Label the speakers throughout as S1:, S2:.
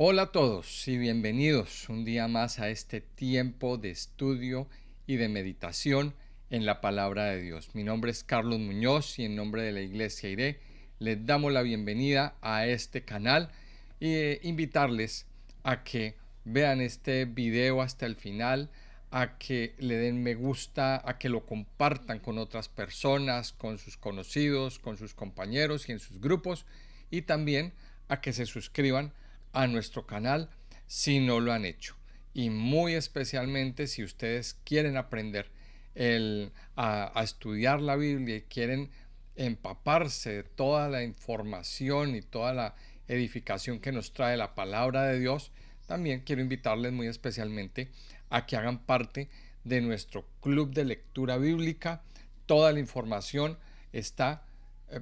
S1: Hola a todos y bienvenidos un día más a este tiempo de estudio y de meditación en la palabra de Dios. Mi nombre es Carlos Muñoz y en nombre de la Iglesia IRE les damos la bienvenida a este canal e invitarles a que vean este video hasta el final, a que le den me gusta, a que lo compartan con otras personas, con sus conocidos, con sus compañeros y en sus grupos, y también a que se suscriban a nuestro canal si no lo han hecho. Y muy especialmente si ustedes quieren aprender a estudiar la Biblia y quieren empaparse de toda la información y toda la edificación que nos trae la palabra de Dios, también quiero invitarles muy especialmente a que hagan parte de nuestro club de lectura bíblica. Toda la información está,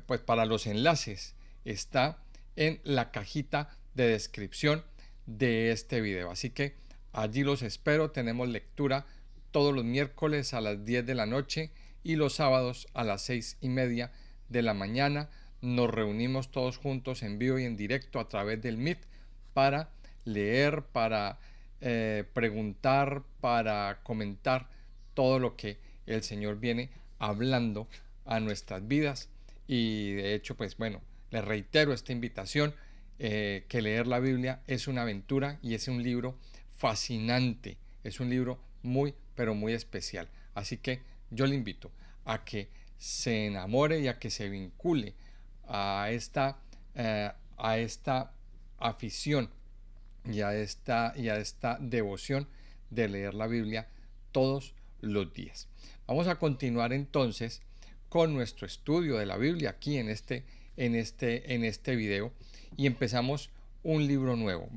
S1: pues para los enlaces, está en la cajita de descripción de este video. Así que allí los espero. Tenemos lectura todos los miércoles a las 10 de la noche y los sábados a las 6:30 de la mañana. Nos reunimos todos juntos en vivo y en directo a través del Meet para leer, para preguntar, para comentar todo lo que el Señor viene hablando a nuestras vidas. Y de hecho, pues bueno, les reitero esta invitación, que leer la Biblia es una aventura y es un libro fascinante, es un libro muy, pero muy especial. Así que yo le invito a que se enamore y a que se vincule a esta afición y a esta devoción de leer la Biblia todos los días. Vamos a continuar entonces con nuestro estudio de la Biblia aquí en este video, y empezamos un libro nuevo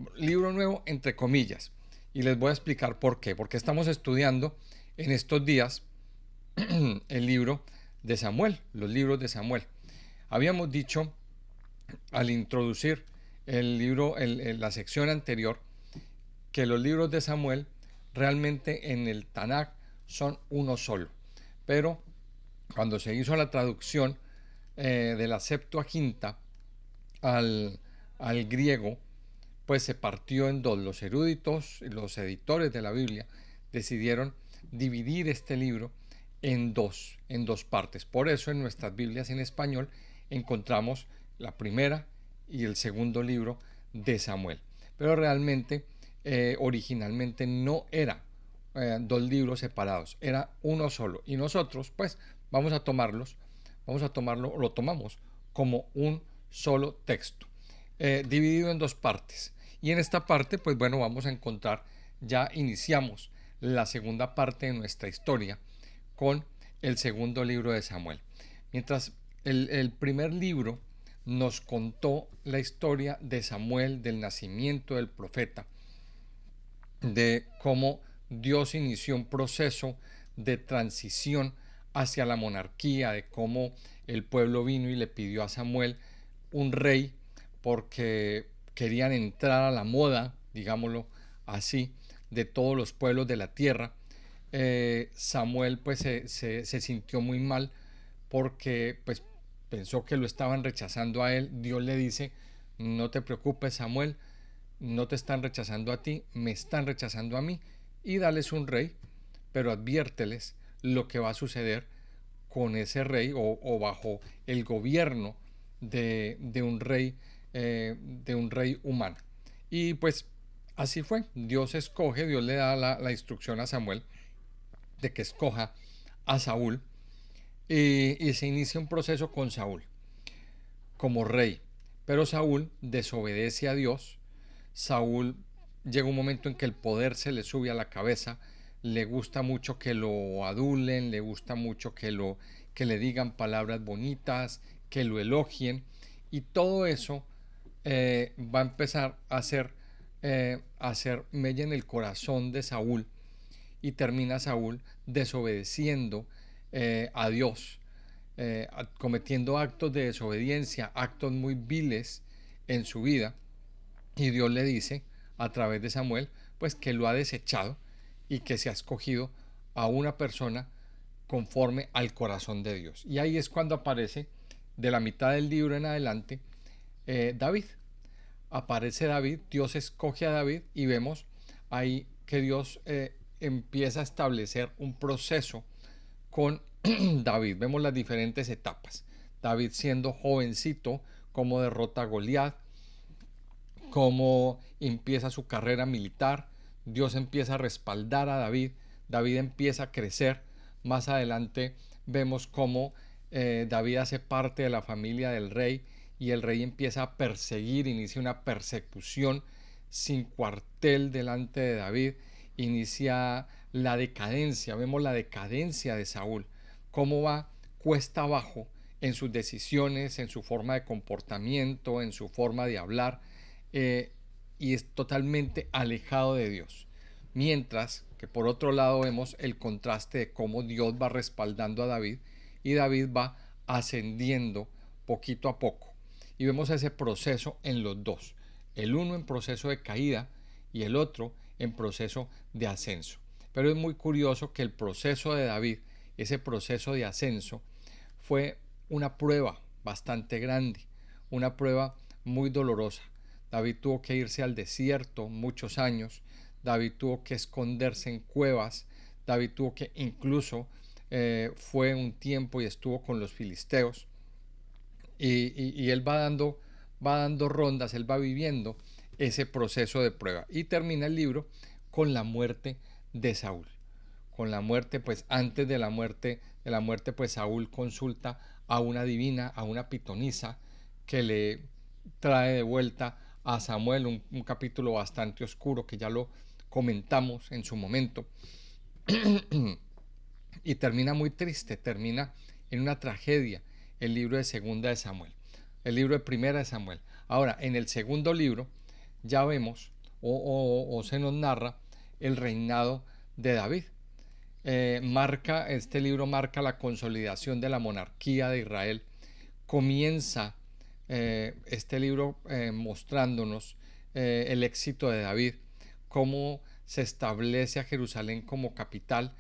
S1: entre comillas, y les voy a explicar por qué. Porque estamos estudiando en estos días el libro de Samuel, los libros de Samuel. Habíamos dicho al introducir el libro, la sección anterior, que los libros de Samuel realmente en el Tanakh son uno solo, pero cuando se hizo la traducción de la Septuaginta al, al griego, pues se partió en dos. Los eruditos y los editores de la Biblia decidieron dividir este libro en dos partes. Por eso en nuestras Biblias en español encontramos la primera y el segundo libro de Samuel. Pero realmente, originalmente no era dos libros separados, era uno solo. Y nosotros, pues, lo tomamos como un solo texto, dividido en dos partes. Y en esta parte, pues bueno, vamos a encontrar, ya iniciamos la segunda parte de nuestra historia con el segundo libro de Samuel. Mientras el primer libro nos contó la historia de Samuel, del nacimiento del profeta, de cómo Dios inició un proceso de transición hacia la monarquía, de cómo el pueblo vino y le pidió a Samuel un rey porque querían entrar a la moda, digámoslo así, de todos los pueblos de la tierra. Samuel pues se sintió muy mal porque pues pensó que lo estaban rechazando a él. Dios le dice: no te preocupes, Samuel, no te están rechazando a ti, me están rechazando a mí, y dales un rey, pero adviérteles lo que va a suceder con ese rey, o bajo el gobierno de un rey humano. Y pues así fue. Dios le da la instrucción a Samuel de que escoja a Saúl, y se inicia un proceso con Saúl como rey. Pero Saúl desobedece a Dios. Saúl llega un momento en que el poder se le sube a la cabeza, le gusta mucho que lo adulen, le gusta mucho que le digan palabras bonitas, que lo elogien, y todo eso va a empezar a hacer mella en el corazón de Saúl, y termina Saúl desobedeciendo a Dios, cometiendo actos de desobediencia, actos muy viles en su vida. Y Dios le dice a través de Samuel, pues que lo ha desechado y que se ha escogido a una persona conforme al corazón de Dios. Y ahí es cuando aparece, de la mitad del libro en adelante, David. aparece David, Dios escoge a David y vemos ahí que Dios empieza a establecer un proceso con David. Vemos las diferentes etapas. David siendo jovencito, cómo derrota a Goliat, cómo empieza su carrera militar. Dios empieza a respaldar a David. David empieza a crecer. Más adelante vemos cómo David hace parte de la familia del rey y el rey empieza a perseguir, inicia una persecución sin cuartel delante de David, inicia la decadencia, vemos la decadencia de Saúl, cómo va cuesta abajo en sus decisiones, en su forma de comportamiento, en su forma de hablar, y es totalmente alejado de Dios. Mientras que por otro lado vemos el contraste de cómo Dios va respaldando a David y David va ascendiendo poquito a poco. Y vemos ese proceso en los dos, el uno en proceso de caída y el otro en proceso de ascenso. Pero es muy curioso que el proceso de David, ese proceso de ascenso, fue una prueba bastante grande, una prueba muy dolorosa. David tuvo que irse al desierto muchos años, David tuvo que esconderse en cuevas, David tuvo que incluso fue un tiempo y estuvo con los filisteos, y él va dando rondas, él va viviendo ese proceso de prueba y termina el libro con la muerte de Saúl. Con la muerte, pues antes de la muerte, pues Saúl consulta a una divina, a una pitonisa, que le trae de vuelta a Samuel, un capítulo bastante oscuro que ya lo comentamos en su momento. Y termina muy triste, termina en una tragedia el libro de Segunda de Samuel, el libro de Primera de Samuel. Ahora, en el segundo libro ya vemos o se nos narra el reinado de David. Este libro marca la consolidación de la monarquía de Israel. Comienza este libro mostrándonos el éxito de David, cómo se establece a Jerusalén como capital.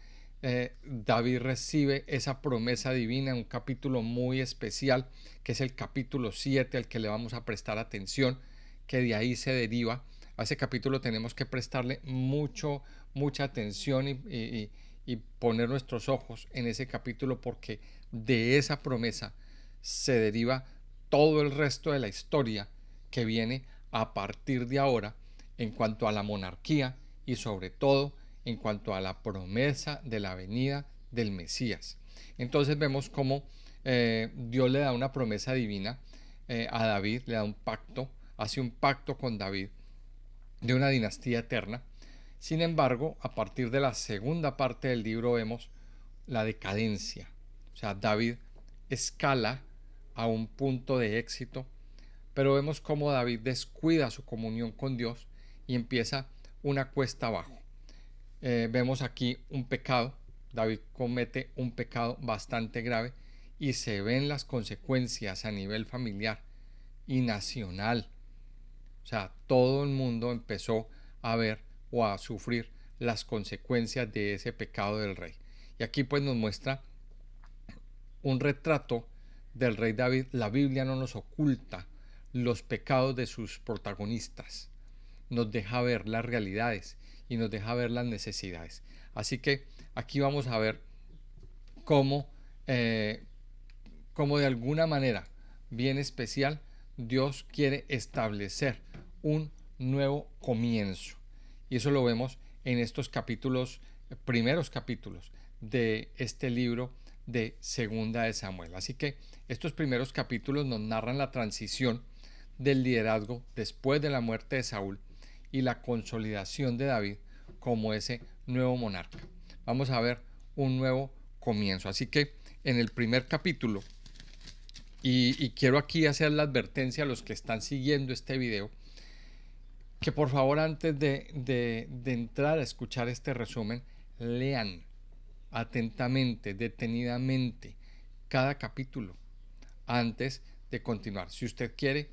S1: David recibe esa promesa divina en un capítulo muy especial, que es el capítulo 7, al que le vamos a prestar atención, que de ahí se deriva. A ese capítulo tenemos que prestarle mucha atención y poner nuestros ojos en ese capítulo, porque de esa promesa se deriva todo el resto de la historia que viene a partir de ahora en cuanto a la monarquía y sobre todo en cuanto a la promesa de la venida del Mesías. Entonces vemos cómo Dios le da una promesa divina a David, le da un pacto, hace un pacto con David de una dinastía eterna. Sin embargo, a partir de la segunda parte del libro vemos la decadencia. O sea, David escala a un punto de éxito, pero vemos cómo David descuida su comunión con Dios y empieza una cuesta abajo. Vemos aquí un pecado. David comete un pecado bastante grave y se ven las consecuencias a nivel familiar y nacional. O sea, todo el mundo empezó a ver o a sufrir las consecuencias de ese pecado del rey. Y aquí pues nos muestra un retrato del rey David. La Biblia no nos oculta los pecados de sus protagonistas, nos deja ver las realidades y nos deja ver las necesidades. Así que aquí vamos a ver cómo, cómo de alguna manera bien especial Dios quiere establecer un nuevo comienzo. Y eso lo vemos en estos capítulos, primeros capítulos de este libro de Segunda de Samuel. Así que estos primeros capítulos nos narran la transición del liderazgo después de la muerte de Saúl y la consolidación de David como ese nuevo monarca. Vamos a ver un nuevo comienzo. Así que en el primer capítulo, y quiero aquí hacer la advertencia a los que están siguiendo este video, que por favor antes de entrar a escuchar este resumen, lean atentamente, detenidamente, cada capítulo antes de continuar. Si usted quiere,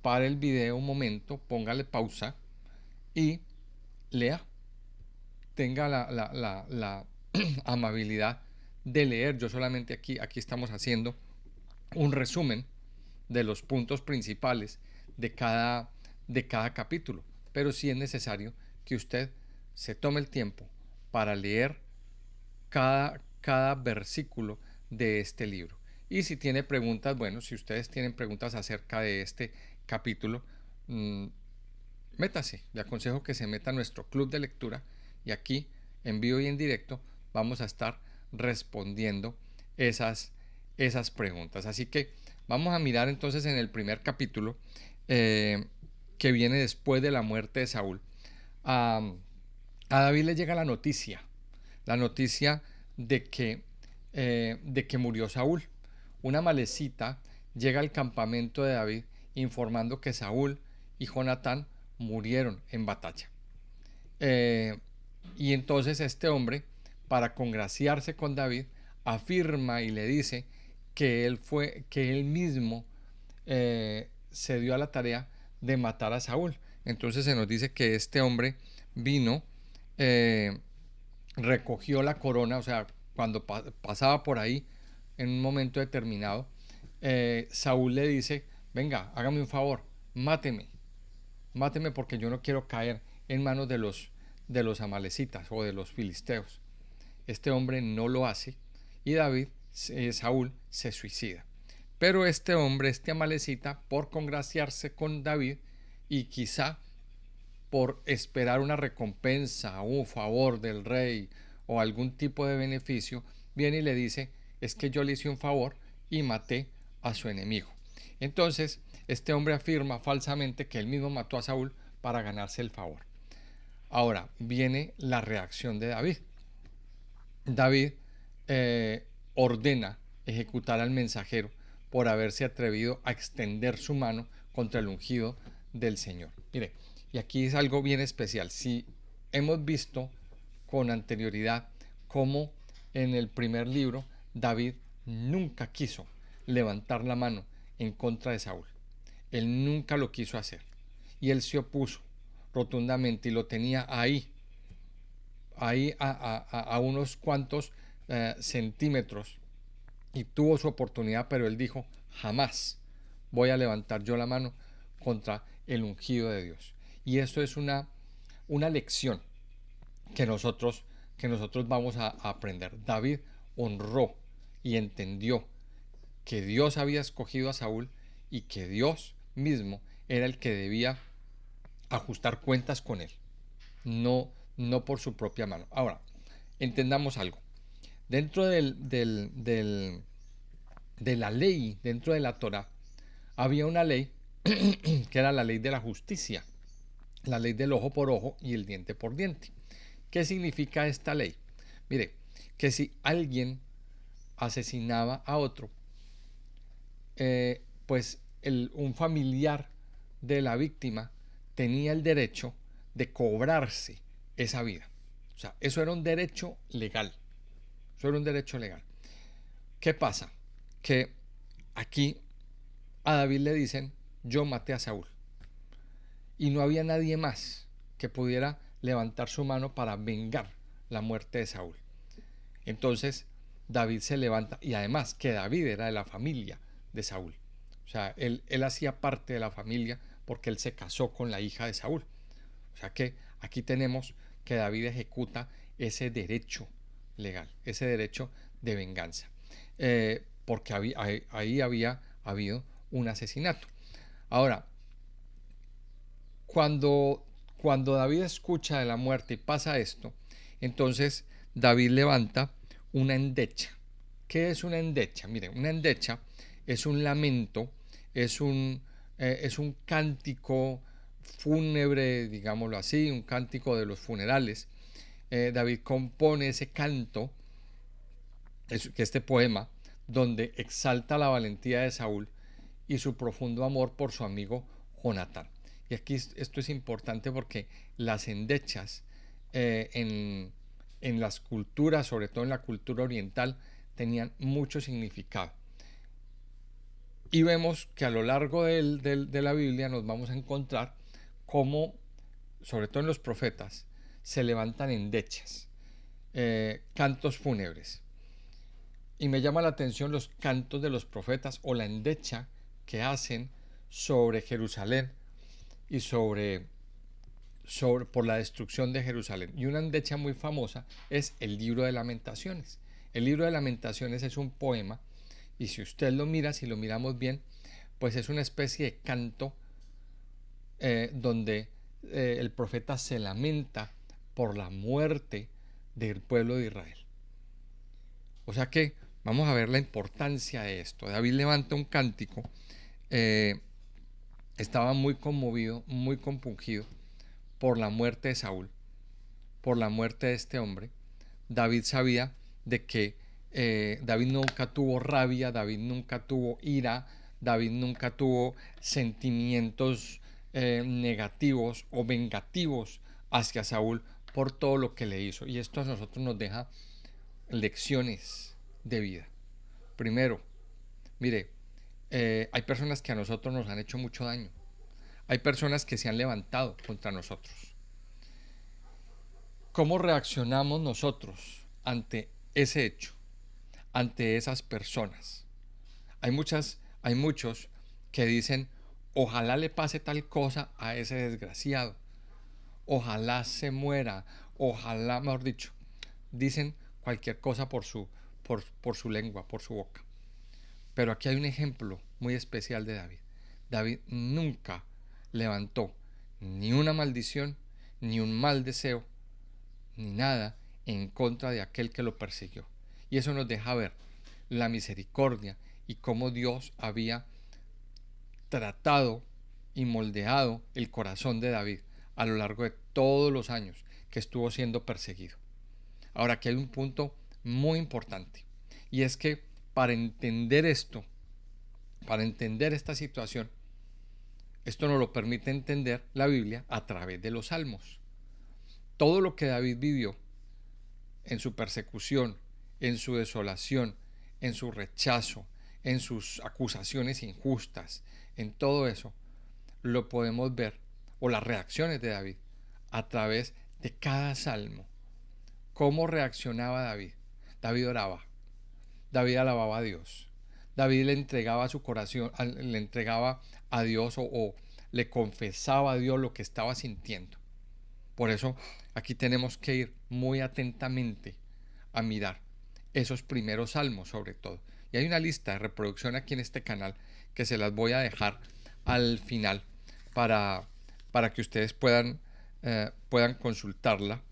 S1: pare el video un momento, póngale pausa y lea. Tenga la amabilidad de leer. Yo solamente aquí estamos haciendo un resumen de los puntos principales de cada capítulo, pero sí es necesario que usted se tome el tiempo para leer cada versículo de este libro. Y si tiene preguntas, bueno, si ustedes tienen preguntas acerca de este capítulo, métase. Le aconsejo que se meta a nuestro club de lectura y aquí, en vivo y en directo, vamos a estar respondiendo esas preguntas. Así que vamos a mirar entonces en el primer capítulo que viene después de la muerte de Saúl. A David le llega la noticia de que murió Saúl. Una malecita llega al campamento de David informando que Saúl y Jonatán murieron en batalla. Y entonces este hombre, para congraciarse con David, afirma y le dice que él mismo se dio a la tarea de matar a Saúl. Entonces se nos dice que este hombre vino, recogió la corona, o sea, cuando pasaba por ahí en un momento determinado, Saúl le dice, venga, hágame un favor, máteme porque yo no quiero caer en manos de los amalecitas o de los filisteos. Este hombre no lo hace y Saúl se suicida. Pero este hombre, este amalecita, por congraciarse con David y quizá por esperar una recompensa o un favor del rey o algún tipo de beneficio, viene y le dice, es que yo le hice un favor y maté a su enemigo. Entonces, este hombre afirma falsamente que él mismo mató a Saúl para ganarse el favor. Ahora viene la reacción de David. David ordena ejecutar al mensajero por haberse atrevido a extender su mano contra el ungido del Señor. Mire, y aquí es algo bien especial. Si hemos visto con anterioridad cómo en el primer libro David nunca quiso levantar la mano en contra de Saúl. Él nunca lo quiso hacer. Y él se opuso rotundamente y lo tenía ahí a unos cuantos centímetros y tuvo su oportunidad, pero él dijo, jamás voy a levantar yo la mano contra el ungido de Dios. Y esto es una lección que nosotros vamos a aprender. David honró y entendió que Dios había escogido a Saúl y que Dios mismo era el que debía ajustar cuentas con él, no por su propia mano. Ahora, entendamos algo. Dentro de la ley, dentro de la Torá, había una ley que era la ley de la justicia, la ley del ojo por ojo y el diente por diente. ¿Qué significa esta ley? Mire, que si alguien asesinaba a otro, pues un familiar de la víctima tenía el derecho de cobrarse esa vida. O sea, eso era un derecho legal. Eso era un derecho legal. ¿Qué pasa? Que aquí a David le dicen, yo maté a Saúl. Y no había nadie más que pudiera levantar su mano para vengar la muerte de Saúl. Entonces David se levanta, y además que David era de la familia de Saúl. O sea, él hacía parte de la familia porque él se casó con la hija de Saúl. O sea que aquí tenemos que David ejecuta ese derecho legal, ese derecho de venganza. Porque ahí había habido un asesinato. Ahora, cuando David escucha de la muerte y pasa esto, entonces David levanta una endecha. ¿Qué es una endecha? Miren, una endecha es un lamento, es un cántico fúnebre, digámoslo así, un cántico de los funerales. David compone ese canto, este poema, donde exalta la valentía de Saúl y su profundo amor por su amigo Jonatán. Y aquí esto es importante porque las endechas en las culturas, sobre todo en la cultura oriental, tenían mucho significado. Y vemos que a lo largo de la Biblia nos vamos a encontrar cómo, sobre todo en los profetas, se levantan endechas, cantos fúnebres. Y me llama la atención los cantos de los profetas o la endecha que hacen sobre Jerusalén, y por la destrucción de Jerusalén. Y una endecha muy famosa es el libro de Lamentaciones. El libro de Lamentaciones es un poema, y si usted lo mira, si lo miramos bien, pues es una especie de canto donde el profeta se lamenta por la muerte del pueblo de Israel. O sea que vamos a ver la importancia de esto. David levanta un cántico, estaba muy conmovido, muy compungido por la muerte de Saúl, por la muerte de este hombre. David sabía de que David nunca tuvo rabia, David nunca tuvo ira, David nunca tuvo sentimientos negativos o vengativos hacia Saúl por todo lo que le hizo. Y esto a nosotros nos deja lecciones de vida. Primero, mire, hay personas que a nosotros nos han hecho mucho daño. Hay personas que se han levantado contra nosotros. ¿Cómo reaccionamos nosotros ante ese hecho, ante esas personas? Hay muchos que dicen, ojalá le pase tal cosa a ese desgraciado, ojalá se muera, ojalá, mejor dicho, dicen cualquier cosa por su lengua, por su boca. Pero aquí hay un ejemplo muy especial de David. David nunca levantó ni una maldición, ni un mal deseo, ni nada en contra de aquel que lo persiguió. Y eso nos deja ver la misericordia y cómo Dios había tratado y moldeado el corazón de David a lo largo de todos los años que estuvo siendo perseguido. Ahora, aquí hay un punto muy importante, y es que para entender esto, para entender esta situación, esto nos lo permite entender la Biblia a través de los salmos. Todo lo que David vivió en su persecución, en su desolación, en su rechazo, en sus acusaciones injustas, en todo eso, lo podemos ver, o las reacciones de David, a través de cada salmo. ¿Cómo reaccionaba David? David oraba, David alababa a Dios, David le entregaba su corazón, le entregaba a Dios o le confesaba a Dios lo que estaba sintiendo. Por eso aquí tenemos que ir muy atentamente a mirar esos primeros salmos sobre todo. Y hay una lista de reproducción aquí en este canal que se las voy a dejar al final para que ustedes puedan consultarla,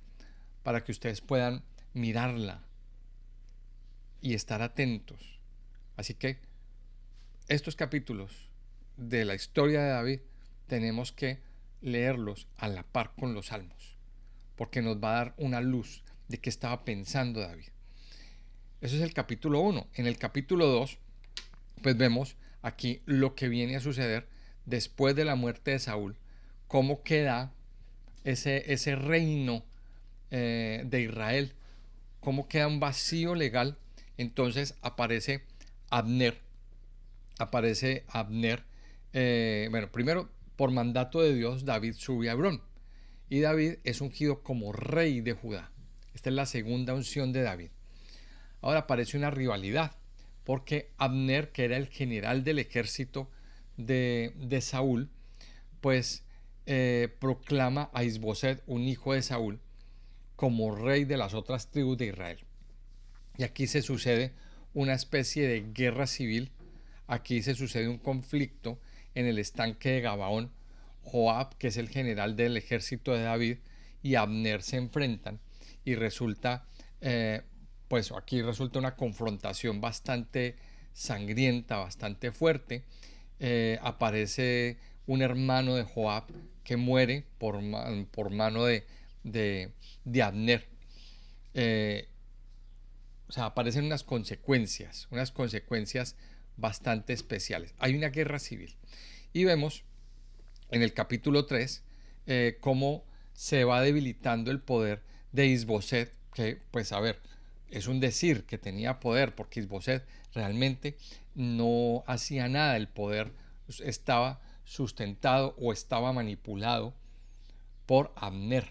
S1: para que ustedes puedan mirarla y estar atentos. Así que estos capítulos de la historia de David tenemos que leerlos a la par con los salmos, porque nos va a dar una luz de qué estaba pensando David. Eso es el capítulo 1. En el capítulo 2, pues vemos aquí lo que viene a suceder después de la muerte de Saúl, cómo queda ese reino de Israel, cómo queda un vacío legal. Entonces aparece Abner. Bueno, primero, por mandato de Dios, David sube a Hebrón. Y David es ungido como rey de Judá. Esta es la segunda unción de David. Ahora aparece una rivalidad, porque Abner, que era el general del ejército de Saúl, pues proclama a Isboset, un hijo de Saúl, como rey de las otras tribus de Israel. Y aquí se sucede una especie de guerra civil. Aquí se sucede un conflicto en el estanque de Gabaón. Joab, que es el general del ejército de David, y Abner se enfrentan, y resulta pues aquí resulta una confrontación bastante sangrienta, bastante fuerte. Aparece un hermano de Joab que muere por mano de Abner. O sea, aparecen unas consecuencias bastante especiales. Hay una guerra civil. Y vemos en el capítulo 3 cómo se va debilitando el poder de Isboset, que pues a ver, es un decir que tenía poder, porque Isboset realmente no hacía nada. El poder estaba sustentado o estaba manipulado por Abner,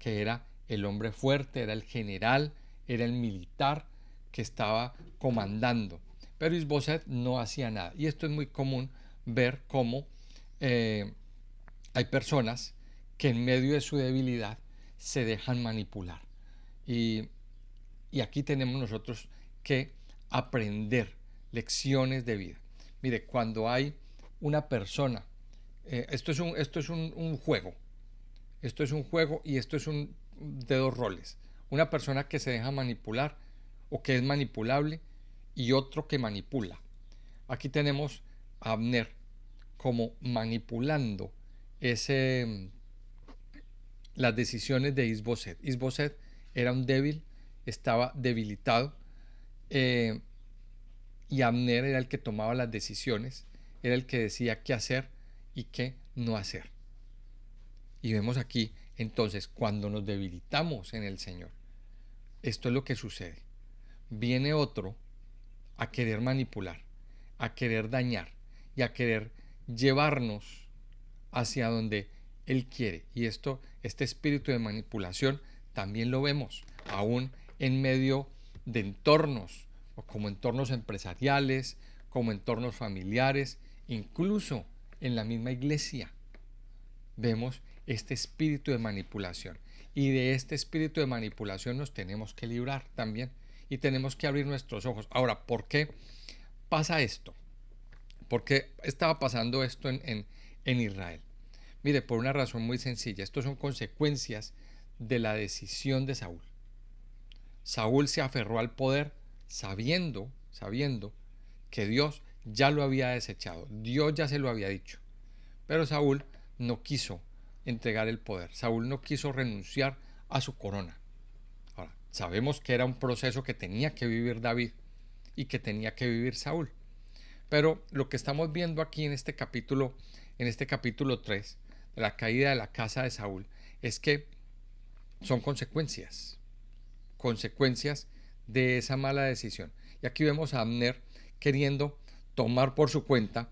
S1: que era el hombre fuerte, era el general, era el militar que estaba comandando. Pero Isboset no hacía nada. Y esto es muy común ver cómo Hay personas que en medio de su debilidad se dejan manipular. Y, y aquí tenemos nosotros que aprender lecciones de vida. Mire, cuando hay una persona, esto es un juego, esto es un juego y esto es un de dos roles. Una persona que se deja manipular o que es manipulable y otro que manipula. Aquí tenemos a Abner como manipulando ese, las decisiones de Isboset. Isboset era un débil, estaba debilitado, eh, y Abner era el que tomaba las decisiones, era el que decía qué hacer y qué no hacer. Y vemos aquí, entonces, cuando nos debilitamos en el Señor, esto es lo que sucede. Viene otro a querer manipular, a querer dañar y a querer llevarnos hacia donde Él quiere. Y este espíritu de manipulación también lo vemos aún en medio de entornos, como entornos empresariales, como entornos familiares, incluso en la misma iglesia. Vemos este espíritu de manipulación. Y de este espíritu de manipulación nos tenemos que librar también. Y tenemos que abrir nuestros ojos. Ahora, ¿por qué pasa esto? ¿Por qué estaba pasando esto en Israel? Mire, por una razón muy sencilla. Esto son consecuencias de la decisión de Saúl. Saúl se aferró al poder sabiendo que Dios ya lo había desechado. Dios ya se lo había dicho. Pero Saúl no quiso entregar el poder. Saúl no quiso renunciar a su corona. Ahora, sabemos que era un proceso que tenía que vivir David y que tenía que vivir Saúl. Pero lo que estamos viendo aquí en este capítulo 3 de la caída de la casa de Saúl es que son consecuencias de esa mala decisión. Y aquí vemos a Abner queriendo tomar por su cuenta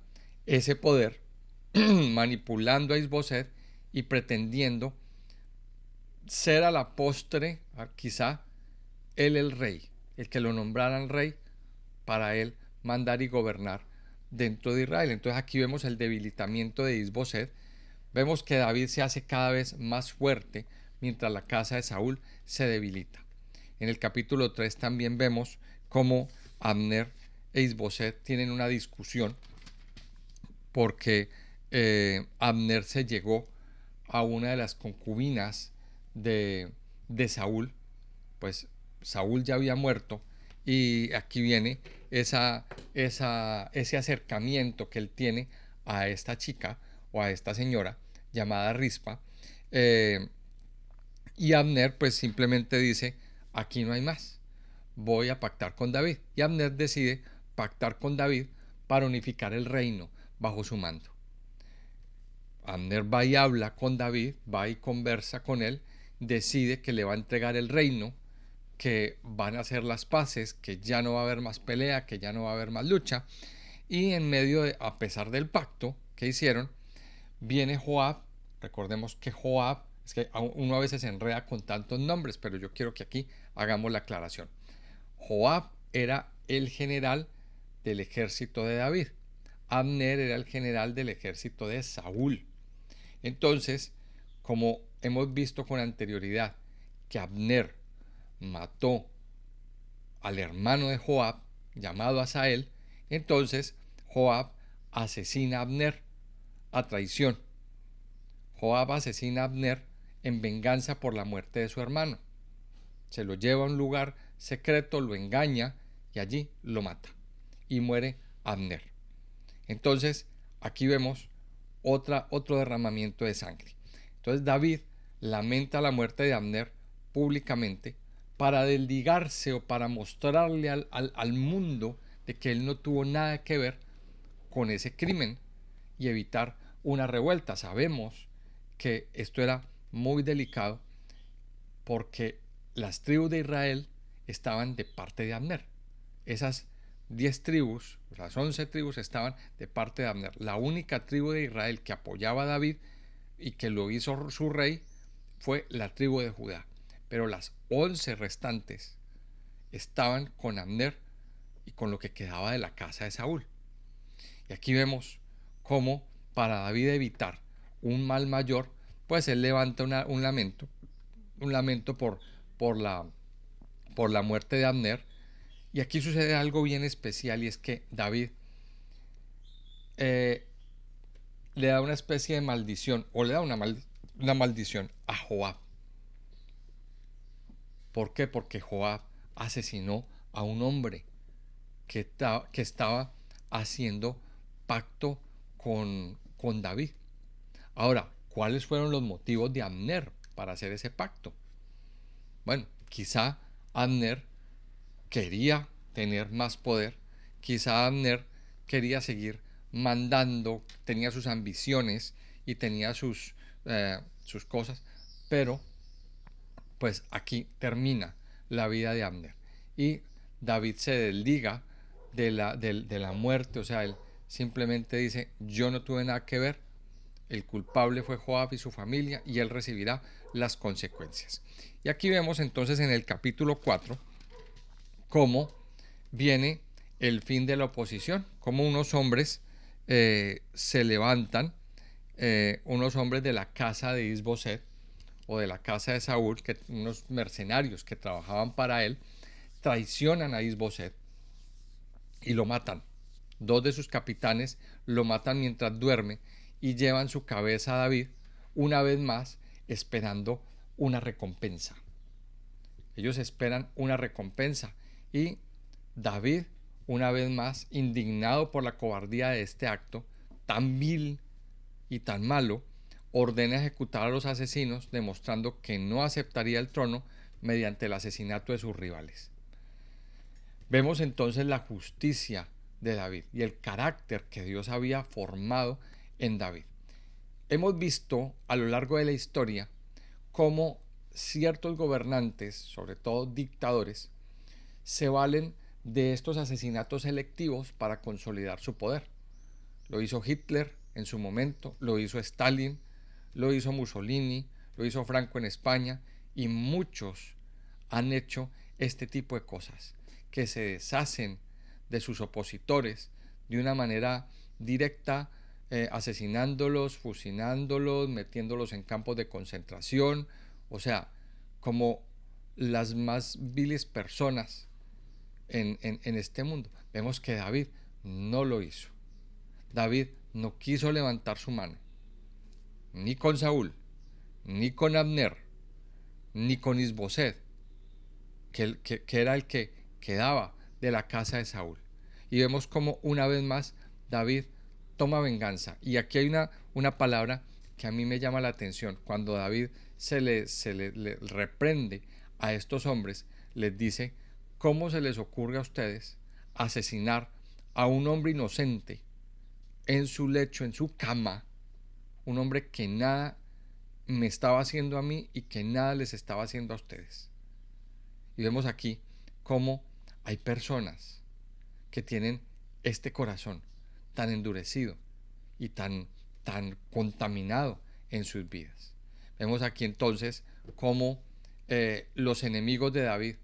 S1: ese poder, manipulando a Isboset y pretendiendo ser a la postre, quizá, él el rey, el que lo nombraran rey para él mandar y gobernar dentro de Israel. Entonces aquí vemos el debilitamiento de Isboset. Vemos que David se hace cada vez más fuerte mientras la casa de Saúl se debilita. En el capítulo 3 también vemos cómo Abner e Isboset tienen una discusión porque Abner se llegó a una de las concubinas de Saúl. Pues Saúl ya había muerto y aquí viene ese acercamiento que él tiene a esta chica o a esta señora llamada Rispa, y Abner pues simplemente dice, aquí no hay más, voy a pactar con David. Y Abner decide pactar con David para unificar el reino bajo su mando. Abner va y habla con David, va y conversa con él, decide que le va a entregar el reino, que van a hacer las paces, que ya no va a haber más pelea, que ya no va a haber más lucha. Y en medio de, a pesar del pacto que hicieron, viene Joab. Recordemos que Joab, es que uno a veces se enreda con tantos nombres, pero yo quiero que aquí hagamos la aclaración. Joab era el general del ejército de David. Abner era el general del ejército de Saúl. Entonces, como hemos visto con anterioridad que Abner mató al hermano de Joab, llamado Asael, entonces Joab asesina a Abner a traición. Joab asesina a Abner en venganza por la muerte de su hermano. Se lo lleva a un lugar secreto, lo engaña y allí lo mata. Y muere Abner. Entonces, aquí vemos otro derramamiento de sangre. Entonces David lamenta la muerte de Abner públicamente para desligarse o para mostrarle al mundo de que él no tuvo nada que ver con ese crimen y evitar una revuelta. Sabemos que esto era muy delicado porque las tribus de Israel estaban de parte de Abner. Esas 10 tribus, las 11 tribus estaban de parte de Abner. La única tribu de Israel que apoyaba a David y que lo hizo su rey fue la tribu de Judá. Pero las 11 restantes estaban con Abner y con lo que quedaba de la casa de Saúl. Y aquí vemos cómo para David evitar un mal mayor, pues él levanta un lamento por la, por la muerte de Abner. Y aquí sucede algo bien especial, y es que David eh, le da una especie de maldición, o le da una maldición a Joab. ¿Por qué? Porque Joab asesinó a un hombre que estaba haciendo pacto con David. Ahora, ¿cuáles fueron los motivos de Abner para hacer ese pacto? Bueno, quizá Abner quería tener más poder, quizá Abner quería seguir mandando, tenía sus ambiciones y tenía sus cosas, pero pues aquí termina la vida de Abner. Y David se desliga de la muerte, o sea, él simplemente dice, yo no tuve nada que ver, el culpable fue Joab y su familia, y él recibirá las consecuencias. Y aquí vemos entonces en el capítulo 4 cómo viene el fin de la oposición, cómo unos hombres se levantan, unos hombres de la casa de Isboset, o de la casa de Saúl, unos mercenarios que trabajaban para él, traicionan a Isboset y lo matan. Dos de sus capitanes lo matan mientras duerme y llevan su cabeza a David, una vez más esperando una recompensa. Ellos esperan una recompensa, y David, una vez más, indignado por la cobardía de este acto tan vil y tan malo, ordena ejecutar a los asesinos, demostrando que no aceptaría el trono mediante el asesinato de sus rivales. Vemos entonces la justicia de David y el carácter que Dios había formado en David. Hemos visto a lo largo de la historia cómo ciertos gobernantes, sobre todo dictadores, se valen de estos asesinatos selectivos para consolidar su poder. Lo hizo Hitler en su momento, lo hizo Stalin, lo hizo Mussolini, lo hizo Franco en España, y muchos han hecho este tipo de cosas, que se deshacen de sus opositores de una manera directa, asesinándolos, fusilándolos, metiéndolos en campos de concentración, o sea, como las más viles personas en este mundo. Vemos que David no lo hizo. David no quiso levantar su mano, ni con Saúl, ni con Abner, ni con Isboset, que era el que quedaba de la casa de Saúl. Y vemos como una vez más David toma venganza. Y aquí hay una palabra que a mí me llama la atención. Cuando David le reprende a estos hombres, les dice, ¿cómo se les ocurre a ustedes asesinar a un hombre inocente en su lecho, en su cama? Un hombre que nada me estaba haciendo a mí y que nada les estaba haciendo a ustedes. Y vemos aquí cómo hay personas que tienen este corazón tan endurecido y tan contaminado en sus vidas. Vemos aquí entonces cómo los enemigos de David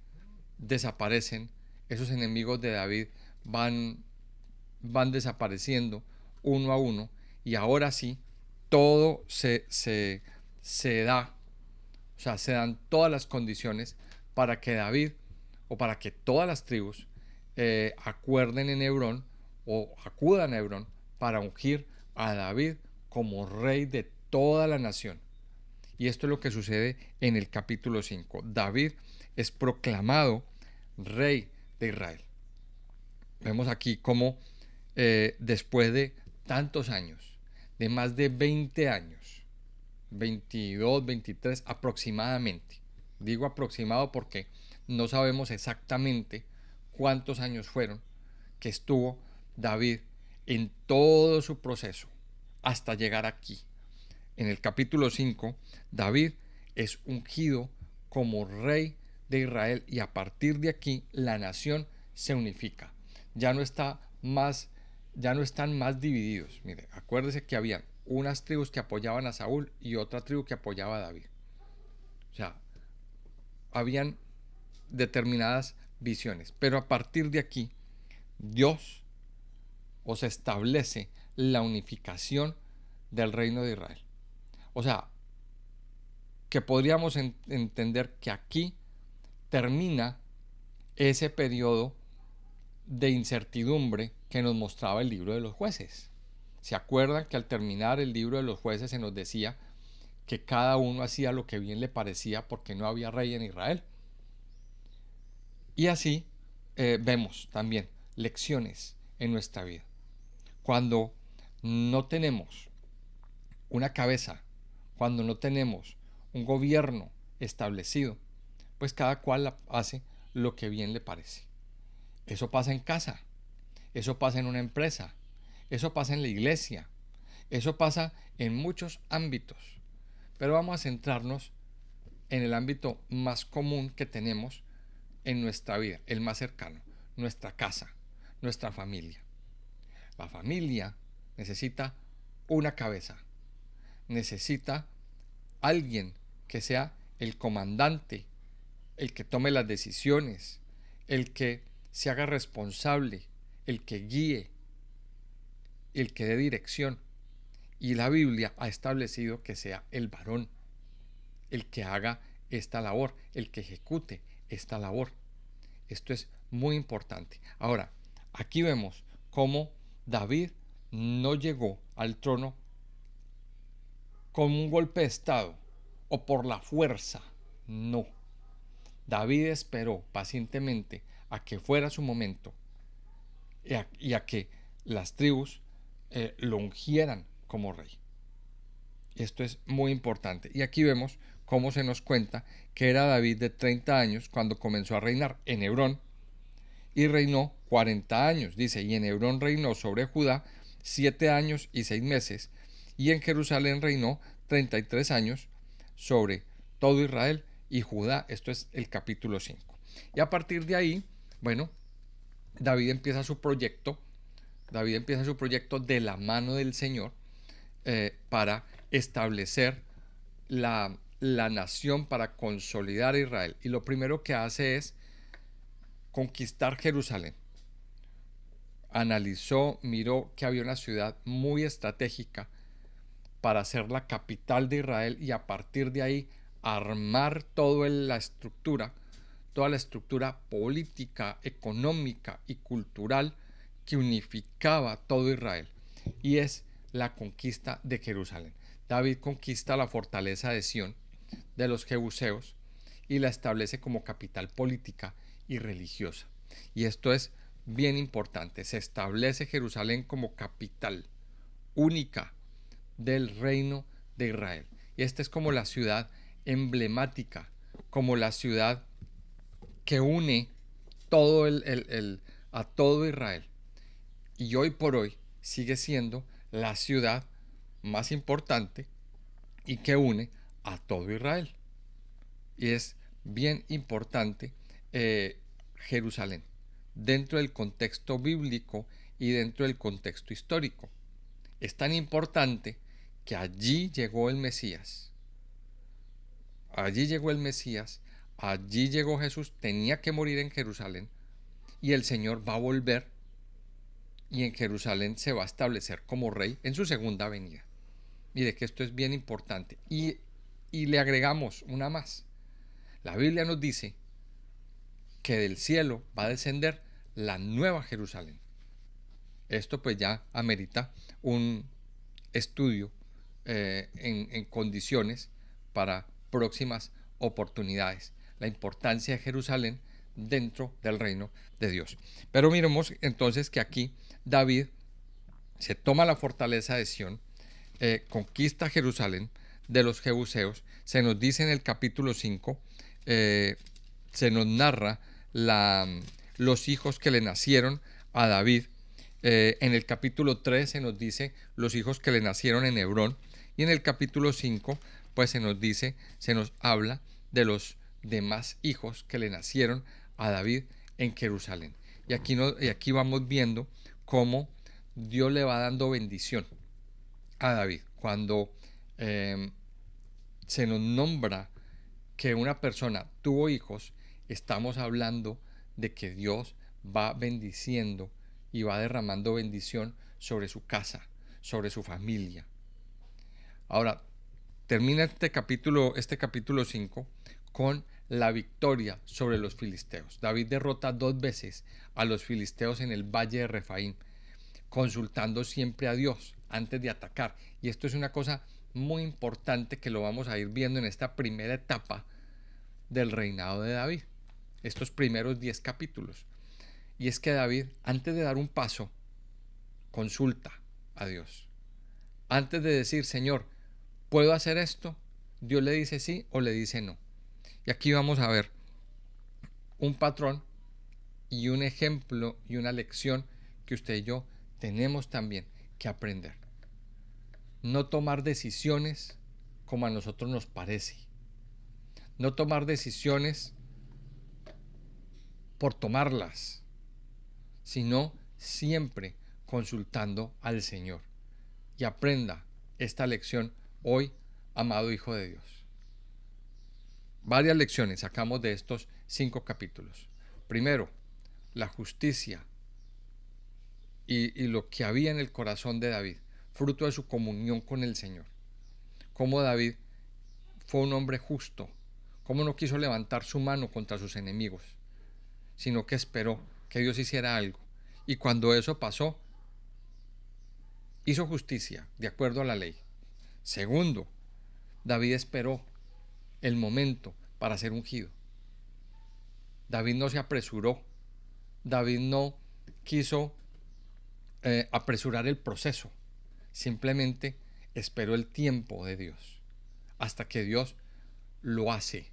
S1: desaparecen, esos enemigos de David van desapareciendo uno a uno, y ahora sí todo se da, o sea, se dan todas las condiciones para que David, o para que todas las tribus acuerden en Hebrón, o acudan a Hebrón para ungir a David como rey de toda la nación. Y esto es lo que sucede en el capítulo 5. David es proclamado rey de Israel. Vemos aquí cómo después de tantos años, de más de 20 años, 22, 23 aproximadamente, digo aproximado porque no sabemos exactamente cuántos años fueron que estuvo David en todo su proceso hasta llegar aquí. En el capítulo 5, David es ungido como rey de Israel, y a partir de aquí la nación se unifica. Ya no están más divididos. Mire, acuérdese que había unas tribus que apoyaban a Saúl y otra tribu que apoyaba a David. O sea, habían determinadas visiones. Pero a partir de aquí, Dios os establece la unificación del reino de Israel. O sea, que podríamos entender que aquí termina ese periodo de incertidumbre que nos mostraba el libro de los jueces. ¿Se acuerdan que al terminar el libro de los jueces se nos decía que cada uno hacía lo que bien le parecía porque no había rey en Israel? Y así vemos también lecciones en nuestra vida. Cuando no tenemos una cabeza, cuando no tenemos un gobierno establecido, pues cada cual hace lo que bien le parece. Eso pasa en casa, eso pasa en una empresa, eso pasa en la iglesia, eso pasa en muchos ámbitos. Pero vamos a centrarnos en el ámbito más común que tenemos en nuestra vida, el más cercano, nuestra casa, nuestra familia. La familia necesita una cabeza, necesita alguien que sea el comandante, el que tome las decisiones, el que se haga responsable, el que guíe, el que dé dirección. Y la Biblia ha establecido que sea el varón el que haga esta labor, el que ejecute esta labor. Esto es muy importante. Ahora, aquí vemos cómo David no llegó al trono con un golpe de estado o por la fuerza. No. David esperó pacientemente a que fuera su momento y a que las tribus lo ungieran como rey. Esto es muy importante. Y aquí vemos cómo se nos cuenta que era David de 30 años cuando comenzó a reinar en Hebrón y reinó 40 años. Dice, y en Hebrón reinó sobre Judá 7 años y 6 meses, y en Jerusalén reinó 33 años sobre todo Israel y Judá. Esto es el capítulo 5. Y a partir de ahí, bueno, David empieza su proyecto. David empieza su proyecto de la mano del Señor para establecer la nación, para consolidar a Israel. Y lo primero que hace es conquistar Jerusalén. Analizó, miró que había una ciudad muy estratégica para ser la capital de Israel y a partir de ahí armar toda la estructura política, económica y cultural que unificaba todo Israel. Y es la conquista de Jerusalén. David conquista la fortaleza de Sión de los jebuseos y la establece como capital política y religiosa. Y esto es bien importante. Se establece Jerusalén como capital única del reino de Israel. Y esta es como la ciudad emblemática, como la ciudad que une todo a todo Israel. Y hoy por hoy sigue siendo la ciudad más importante y que une a todo Israel. Y es bien importante Jerusalén, dentro del contexto bíblico y dentro del contexto histórico. Es tan importante que allí llegó el Mesías. Allí llegó el Mesías, allí llegó Jesús, tenía que morir en Jerusalén y el Señor va a volver y en Jerusalén se va a establecer como rey en su segunda venida. Mire que esto es bien importante. Y le agregamos una más. La Biblia nos dice que del cielo va a descender la nueva Jerusalén. Esto pues ya amerita un estudio en condiciones para próximas oportunidades. La importancia de Jerusalén dentro del reino de Dios. Pero miremos entonces que aquí David se toma la fortaleza de Sión, conquista Jerusalén de los jebuseos. Se nos dice en el capítulo 5, se nos narra los hijos que le nacieron a David. En el capítulo 3 se nos dice los hijos que le nacieron en Hebrón. Y en el capítulo 5 pues se nos habla de los demás hijos que le nacieron a David en Jerusalén. Y aquí vamos viendo cómo Dios le va dando bendición a David. Cuando se nos nombra que una persona tuvo hijos, estamos hablando de que Dios va bendiciendo y va derramando bendición sobre su casa, sobre su familia. Ahora, Termina este capítulo 5 con la victoria sobre los filisteos. David derrota 2 veces a los filisteos en el valle de Refaim, consultando siempre a Dios antes de atacar. Y esto es una cosa muy importante que lo vamos a ir viendo en esta primera etapa del reinado de David, estos primeros 10 capítulos. Y es que David, antes de dar un paso, consulta a Dios. Antes de decir, Señor, ¿puedo hacer esto? Dios le dice sí o le dice no. Y aquí vamos a ver un patrón y un ejemplo y una lección que usted y yo tenemos también que aprender. No tomar decisiones como a nosotros nos parece. No tomar decisiones por tomarlas, sino siempre consultando al Señor. Y aprenda esta lección hoy, amado Hijo de Dios. Varias lecciones sacamos de estos 5 capítulos. Primero, la justicia y lo que había en el corazón de David, fruto de su comunión con el Señor. Cómo David fue un hombre justo, cómo no quiso levantar su mano contra sus enemigos, sino que esperó que Dios hiciera algo. Y cuando eso pasó, hizo justicia de acuerdo a la ley. Segundo, David esperó el momento para ser ungido. David no se apresuró. David no quiso apresurar el proceso. Simplemente esperó el tiempo de Dios hasta que Dios lo hace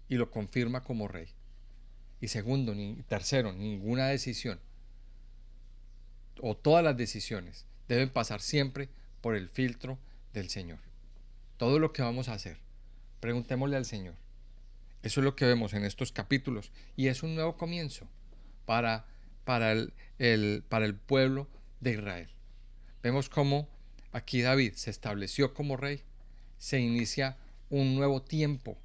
S1: y lo confirma como rey. Y tercero, ninguna decisión o todas las decisiones deben pasar siempre por el filtro del Señor. Todo lo que vamos a hacer, preguntémosle al Señor. Eso es lo que vemos en estos capítulos y es un nuevo comienzo para el pueblo de Israel. Vemos cómo aquí David se estableció como rey, se inicia un nuevo tiempo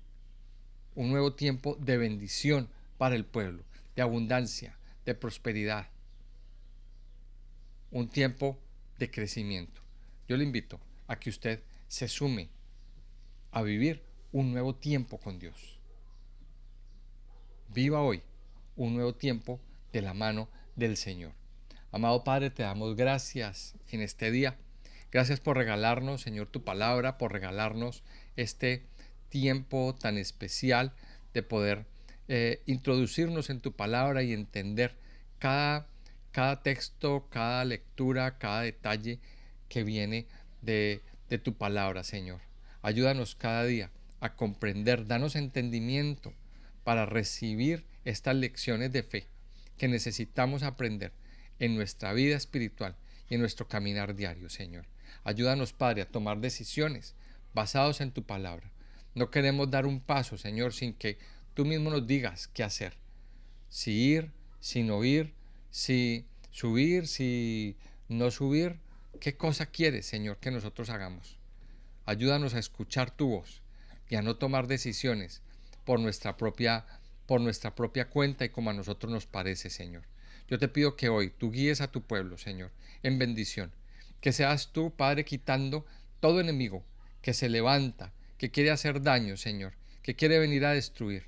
S1: de bendición para el pueblo, de abundancia, de prosperidad, un tiempo de crecimiento. Yo le invito a que usted se sume a vivir un nuevo tiempo con Dios. Viva hoy un nuevo tiempo de la mano del Señor. Amado Padre, te damos gracias en este día. Gracias por regalarnos, Señor, tu palabra, por regalarnos este tiempo tan especial de poder introducirnos en tu palabra y entender cada texto, cada lectura, cada detalle que viene de tu palabra, Señor. Ayúdanos cada día a comprender, danos entendimiento para recibir estas lecciones de fe que necesitamos aprender en nuestra vida espiritual y en nuestro caminar diario, Señor. Ayúdanos, Padre, a tomar decisiones basadas en tu palabra. No queremos dar un paso, Señor, sin que tú mismo nos digas qué hacer. Si ir, si no ir, si subir, si no subir. ¿Qué cosa quieres, Señor, que nosotros hagamos? Ayúdanos a escuchar tu voz y a no tomar decisiones por nuestra propia cuenta y como a nosotros nos parece, Señor. Yo te pido que hoy tú guíes a tu pueblo, Señor, en bendición. Que seas tú, Padre, quitando todo enemigo que se levanta, que quiere hacer daño, Señor, que quiere venir a destruir.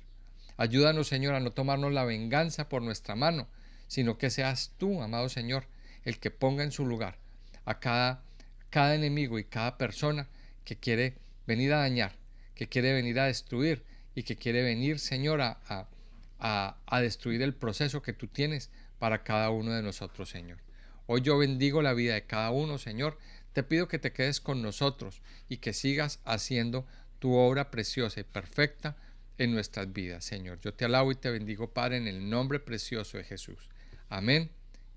S1: Ayúdanos, Señor, a no tomarnos la venganza por nuestra mano, sino que seas tú, amado Señor, el que ponga en su lugar a cada enemigo y cada persona que quiere venir a dañar, que quiere venir a destruir y que quiere venir, Señor, a destruir el proceso que tú tienes para cada uno de nosotros, Señor. Hoy yo bendigo la vida de cada uno, Señor. Te pido que te quedes con nosotros y que sigas haciendo tu obra preciosa y perfecta en nuestras vidas, Señor. Yo te alabo y te bendigo, Padre, en el nombre precioso de Jesús. Amén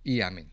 S1: y amén.